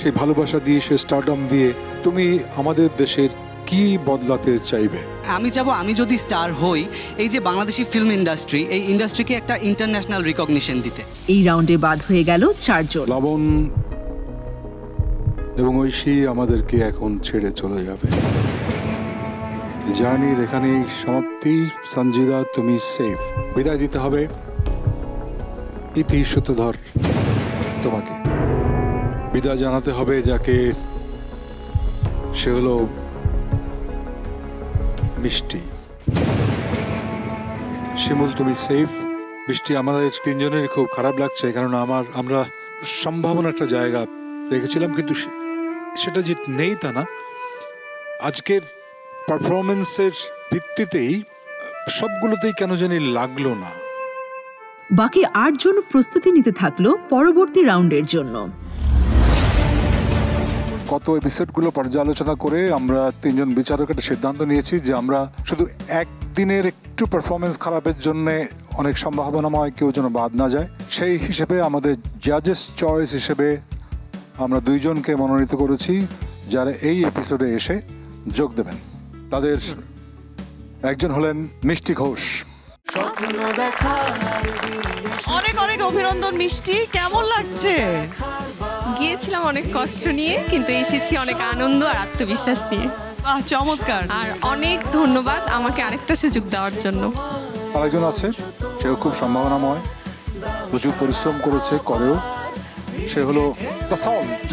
সেই ভালোবাসা দিয়ে, সে স্টারডম দিয়ে তুমি আমাদের দেশের কি বদলাতে চাইবে? আমি চাবো আমি যদি স্টার হই, এই যে বাংলাদেশি ফিল্ম ইন্ডাস্ট্রি, এই ইন্ডাস্ট্রিকে একটা ইন্টারন্যাশনাল রিকগনিশন দিতে। এই রাউন্ডে বাদ হয়ে গেল 4 জন। লবণ এবং ঐশী আমাদেরকে এখন ছেড়ে চলে যাবে। জার্নির এখানেই সমাপ্তি। সঞ্জিদা, তুমি সেফ। বিদায় দিতে হবে ইতি সূত্রধর, তোমাকে বিদায় জানাতে হবে যাকে, সে হলো মিষ্টি। শিমুল, তুমি সেফ। বৃষ্টি, আমাদের তিনজনের খুব খারাপ লাগছে, কারণ আমরা সম্ভাবনা একটা জায়গা দেখেছিলাম, কিন্তু সেটা যে নেই তা না। আজকের পারফরমেন্সের ভিত্তিতেই সবগুলোতেই কেন জানি লাগলো না। বাকি 8 জন প্রস্তুতি নিতে থাকলো পরবর্তী রাউন্ডের জন্য। গত এপিসোডগুলো পর্যালোচনা করে আমরা 3 জন বিচারক একটা সিদ্ধান্ত নিয়েছি যে আমরা শুধু একদিনের একটু পারফরমেন্স খারাপের জন্য অনেক সম্ভাবনাময় কেউ যেন বাদ না যায়। সেই হিসেবে আমাদের জাজেস চয়েস হিসেবে আমরা 2 জনকে মনোনীত করেছি যারা এই এপিসোডে এসে যোগ দেবেন। তাদের একজন হলেন মিষ্টি ঘোষ। অনেক অনেক অভিনন্দন মিষ্টি, কেমন লাগছে? গিয়েছিলাম অনেক কষ্ট নিয়ে, কিন্তু এসেছি অনেক আনন্দ আর আত্মবিশ্বাস নিয়ে। চমৎকার। আর অনেক ধন্যবাদ আমাকে আরেকটা সুযোগ দেওয়ার জন্য। আরেকজন আছে, সেও খুব সম্ভাবনাময়, প্রচুর পরিশ্রম করেছে, করেও। সে হলো দ্য সল্ট,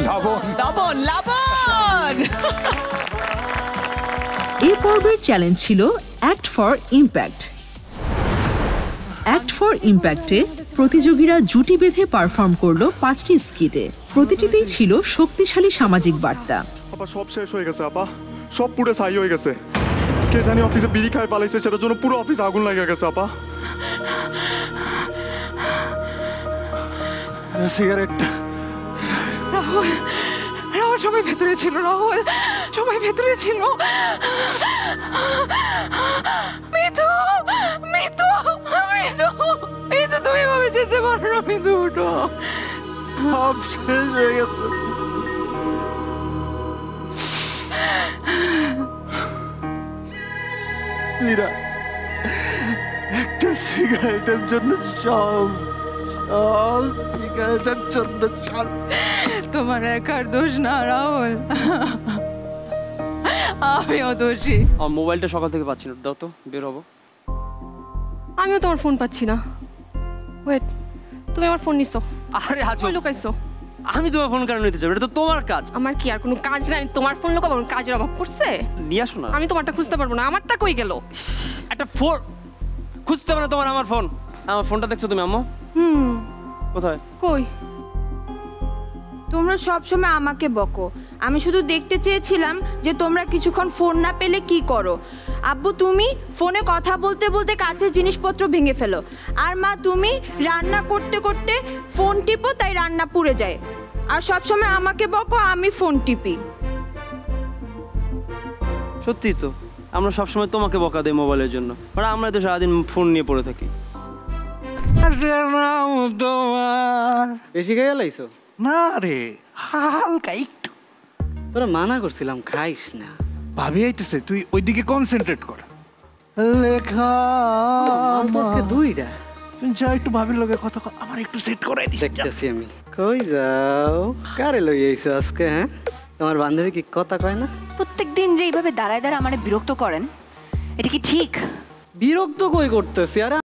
লবণ। লবণ, লবণ। এই পর্বের চ্যালেঞ্জ ছিল act for impact. Act for ইম্প্যাক্টে প্রতিযোগীরা জুটি বেঁধে পারফর্ম করলো 5টি স্কিটে। প্রতিটিতেই ছিল শক্তিশালী সামাজিক বার্তা। আপা, সব শেষ হয়ে গেছে আপা, সব পুরো ছাই হয়ে গেছে। কে জানি অফিসে বিড়ি খায় পালাইছে, সেটার জন্য পুরো অফিস আগুন লেগে গেছে আপা। সিগারেটটা। রাহুল, রাহুল সবাই ভেতরে ছিল, রাহুল সবাই ভেতরে ছিল। মিতু, মিতু, মিতু, মিতু, তুমি এভাবে যেতে পারো না, মিতু উঠো। সব শেষ হয়ে গেছে। মীরা, একটা সিগারেটের জন্য সব সিগারেটের জন্য তোমার একার দোষ না রাহুল, আমিও দোষী। আমার মোবাইলটা সকাল থেকে পাচ্ছি না, দাও তো, বের হবো। আমিও তোমার ফোন পাচ্ছি না। ওয়েট, তুমি আমার ফোন নিছো? আরে আছো, কই লুকাইছো? আমি তোমার ফোন কেন নিতে চাই? এটা তো তোমার কাজ। আমার কি আর কোনো কাজ নাই? আমি তোমার ফোন লুকাবো? কাজের অভাব পড়ছে? নিয়ে আসো না। আমি তোমারটা খুঁজতে পারবো না, আমারটা কই গেল? একটা ফোন খুঁজতে হবে না তোমার, আমার ফোন। আমার ফোনটা দেখছো তুমি আম্মু? কোথায়? কই? তোমরা সব সময় আমাকে বকো, আমি শুধু দেখতে চেয়েছিলাম যে তোমরা কিছুক্ষণ ফোন না পেলে কি করো। আব্বু, তুমি ফোনে কথা বলতে বলতে কাছের জিনিসপত্র ভেঙে ফেলো, আর মা তুমি রান্না করতে করতে ফোন টিপো, তাই রান্না পুড়ে যায়। আর সব সময় আমাকে বকো, আমি ফোন টিপি। সত্যি তো, আমরা সবসময় তোমাকে বকা দেই মোবাইলের জন্য, আর আমরা তো সারাদিন ফোন নিয়ে পড়ে থাকি। বেশি খেয়ে লাইছো? না রে, হালকা একটু। তোরা মানা করছিলাম খাইস না। ভাবি আইতেছে, তুই ওইদিকে কনসেন্ট্রেট কর। লেখা দুইটা তুই যা, একটু ভাবির লগে কথা আমার একটু সেট করাই দিস। দেখতেছি আমি। কই যাও? কারে লই আইছো আজকে? হ্যাঁ, তোমার বান্ধবী কি কথা কয় না? প্রত্যেকদিন যে এইভাবে দাঁড়ায় দাঁড়ায় আমারে বিরক্ত করেন, এটা কি ঠিক? বিরক্ত কই করতেছি? আরে